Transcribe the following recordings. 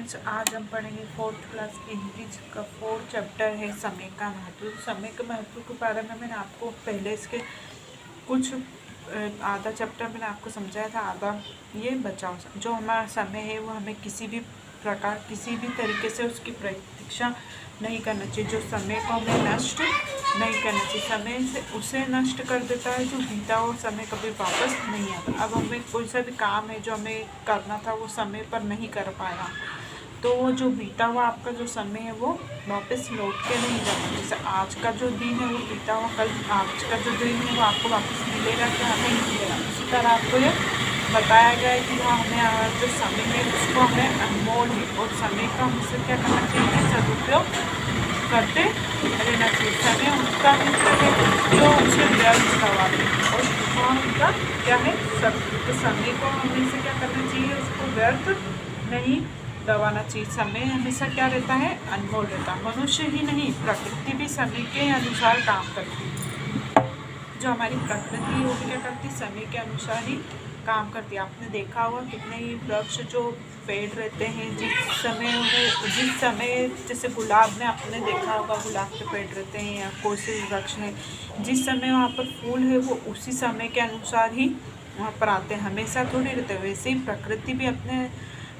Students, आज हम पढ़ेंगे 4th क्लास की हिंदी का 4th चैप्टर है समय का महत्व। समय के महत्व के बारे में मैंने आपको पहले इसके कुछ आधा चैप्टर मैंने आपको समझाया था, आधा ये बचाओ। जो हमारा समय है वो हमें किसी भी प्रकार किसी भी तरीके से उसकी प्रतीक्षा नहीं करना चाहिए। जो समय को हमें नष्ट नहीं करना चाहिए। समय से उसे नष्ट कर देता है जो बीता हुआ समय कभी वापस नहीं आता। अब हमें कोई सा भी काम है जो हमें करना था वो समय पर नहीं कर पाएगा, तो वो जो बीता हुआ आपका जो समय है वो वापस लौट के नहीं जाता। जैसे आज का जो दिन है वो बीता हुआ कल आज का जो दिन है वो आपको वापस मिलेगा क्या? नहीं मिलेगा। उसी तरह आपको ये बताया गया है कि हाँ, हमें जो समय है उसको हमें अनमोल है और समय का हमसे क्या करना चाहिए? सदुपयोग करते रहना चाहिए। समय उसका मित्र है जो उसे व्यर्थ करवाते और वहाँ उनका क्या है? शत्रु। तो समय को हमेशा क्या करना चाहिए? उसको व्यर्थ नहीं गंवाना चाहिए। समय हमेशा क्या रहता है? अनमोल रहता है। मनुष्य ही नहीं, प्रकृति भी समय के अनुसार काम करती है। जो हमारी प्रकृति है वो भी क्या करती है? समय के अनुसार ही काम करती है। आपने देखा होगा कितने ही वृक्ष जो पेड़ रहते हैं जिस समय जैसे गुलाब में आपने देखा होगा गुलाब के पेड़ रहते हैं या कोई से वृक्ष है, जिस समय वहाँ पर फूल है वो उसी समय के अनुसार ही वहाँ पर आते हैं, हमेशा थोड़ी रहते हैं। वैसे ही प्रकृति भी अपने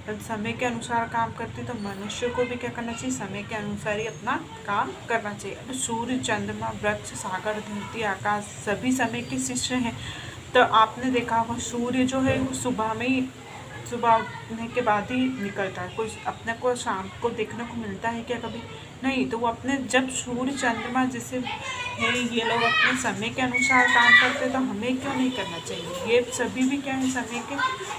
समय के अनुसार काम करती, तो मनुष्य को भी क्या करना चाहिए? समय के अनुसार ही अपना काम करना चाहिए। अब सूर्य, चंद्रमा, वृक्ष, सागर, धरती, आकाश सभी समय के शिष्य हैं। तो आपने देखा होगा सूर्य जो है वो सुबह उठने के बाद ही निकलता है। कोई अपने को शाम को देखने को मिलता है क्या? कभी नहीं। तो वो अपने जब सूर्य, चंद्रमा जैसे है ये लोग अपने समय के अनुसार काम करते, तो हमें क्यों नहीं करना चाहिए? ये सभी भी क्या है? समय के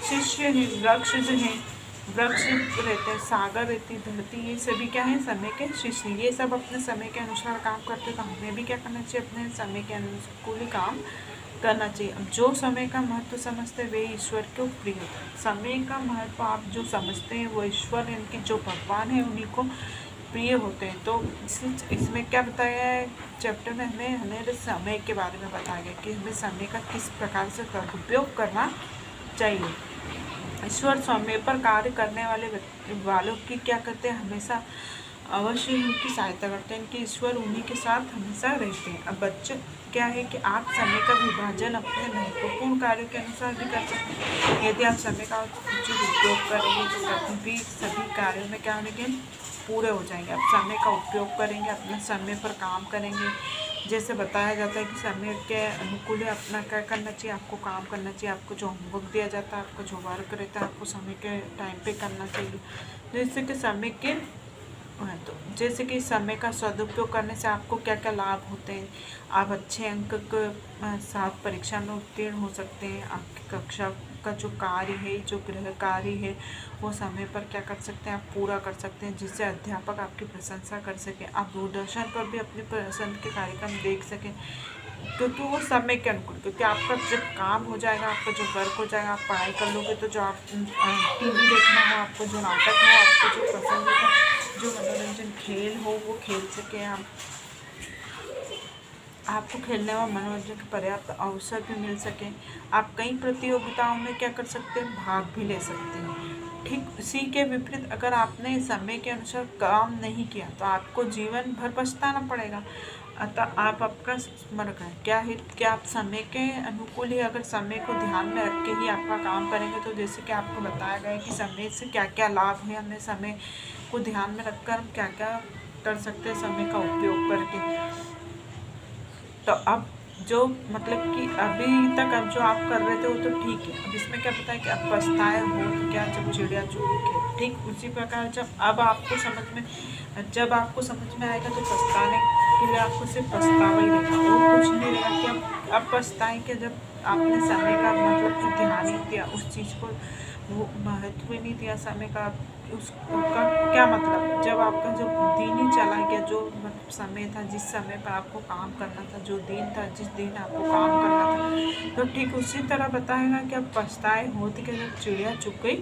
शिष्य हैं। वृक्ष जो हैं, वृक्ष रहते हैं, सागर रहती, धरती, ये सभी क्या है? समय के शिष्य। ये सब अपने समय के अनुसार काम करते, तो हमें भी क्या करना चाहिए? अपने समय के अनुकूल ही काम करना चाहिए। अब जो समय का महत्व समझते हैं वे ईश्वर को प्रिय होते हैं। समय का महत्व आप जो समझते हैं वो ईश्वर इनकी जो भगवान है उन्हीं को प्रिय होते हैं। तो इसमें क्या बताया है चैप्टर में? हमें समय के बारे में बताया गया कि हमें समय का किस प्रकार से सदुपयोग करना चाहिए। ईश्वर समय पर कार्य करने वालों की क्या करते हैं? हमेशा अवश्य ही उनकी सहायता करते हैं। इनके ईश्वर उन्हीं के साथ हमेशा रहते हैं। अब बच्चे क्या है कि आप समय का विभाजन अपने महत्वपूर्ण कार्यों के अनुसार भी कर सकते हैं। यदि आप समय का उचित उपयोग करेंगे तो कभी भी सभी कार्यों में क्या होंगे? पूरे हो जाएंगे। आप समय का उपयोग करेंगे, अपने समय पर काम करेंगे। जैसे बताया जाता है कि समय के अनुकूल अपना क्या करना चाहिए? आपको काम करना चाहिए। आपको जो होमवर्क दिया जाता है, आपको जो वर्क रहता है, आपको समय के टाइम पे करना चाहिए। जैसे कि समय के तो जैसे कि समय का सदुपयोग करने से आपको क्या क्या लाभ होते हैं? आप अच्छे अंक के साथ परीक्षा में उत्तीर्ण हो सकते हैं। आपकी कक्षा का जो कार्य है, जो गृह कार्य है, वो समय पर क्या कर सकते हैं? आप पूरा कर सकते हैं, जिससे अध्यापक आपकी प्रशंसा कर सकें। आप दूरदर्शन पर भी अपनी पसंद के कार्यक्रम देख सकें, क्योंकि वो समय के अनुकूल। क्योंकि आपका जब काम हो जाएगा, आपका जो वर्क हो जाएगा, आप पढ़ाई कर लोगे, तो जो आप टीवी देखना हो, आपको जो नाटक हो, आपको जो पसंद है, जो मनोरंजन खेल हो वो खेल सकें आप। आपको खेलने व मनोरंजन के पर्याप्त अवसर भी मिल सके। आप कई प्रतियोगिताओं में क्या कर सकते हैं? भाग भी ले सकते हैं। ठीक उसी के विपरीत अगर आपने समय के अनुसार काम नहीं किया तो आपको जीवन भर पछताना पड़ेगा। अतः आप आपका स्मरण करें क्या है कि आप समय के अनुकूल ही अगर समय को ध्यान में रख के ही आपका काम करेंगे, तो जैसे कि आपको बताया गया है कि समय से क्या क्या लाभ है, हमें समय को ध्यान में रखकर हम क्या क्या कर सकते हैं समय का उपयोग करके। तो अब जो मतलब कि अभी तक अब जो आप कर रहे थे वो तो ठीक है। अब इसमें क्या बताया कि अब पछताए हो तो क्या, जब चिड़िया चुग के। ठीक उसी प्रकार जब आपको समझ में आएगा तो पछताने के लिए आपको सिर्फ पछतावा ही रहेगा और कुछ नहीं रहेगा। कि अब पछताएं कि जब आपने समय का मतलब कि ध्यान ही दिया उस चीज़ को, वो महत्व ही नहीं दिया समय का। उसका क्या मतलब? जब आपका जो दिन ही चला गया, जो मतलब समय था जिस समय पर आपको काम करना था, जो दिन था जिस दिन आपको काम करना था, तो ठीक उसी तरह बताएगा कि अब पछताए होती कि जब चिड़िया चुग गई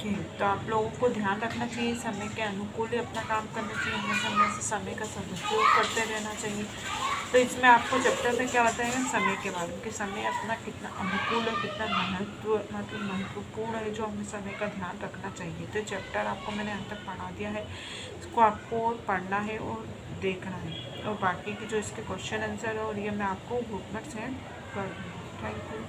खेल। तो आप लोगों को ध्यान रखना चाहिए, समय के अनुकूल ही अपना काम करना चाहिए। हमेशा समय का सदुपयोग करते रहना चाहिए। तो इसमें आपको चैप्टर में क्या बताएगा, समय के बारे में कि समय अपना कितना अनुकूल है, कितना महत्वपूर्ण है, जो हमें समय का ध्यान रखना चाहिए। तो चैप्टर आपको मैंने यहाँ तक पढ़ा दिया है, इसको आपको पढ़ना है और देखना है, और बाकी के जो इसके क्वेश्चन आंसर है और ये मैं आपको ग्रुप में सेंड कर दूँगी। Thank you.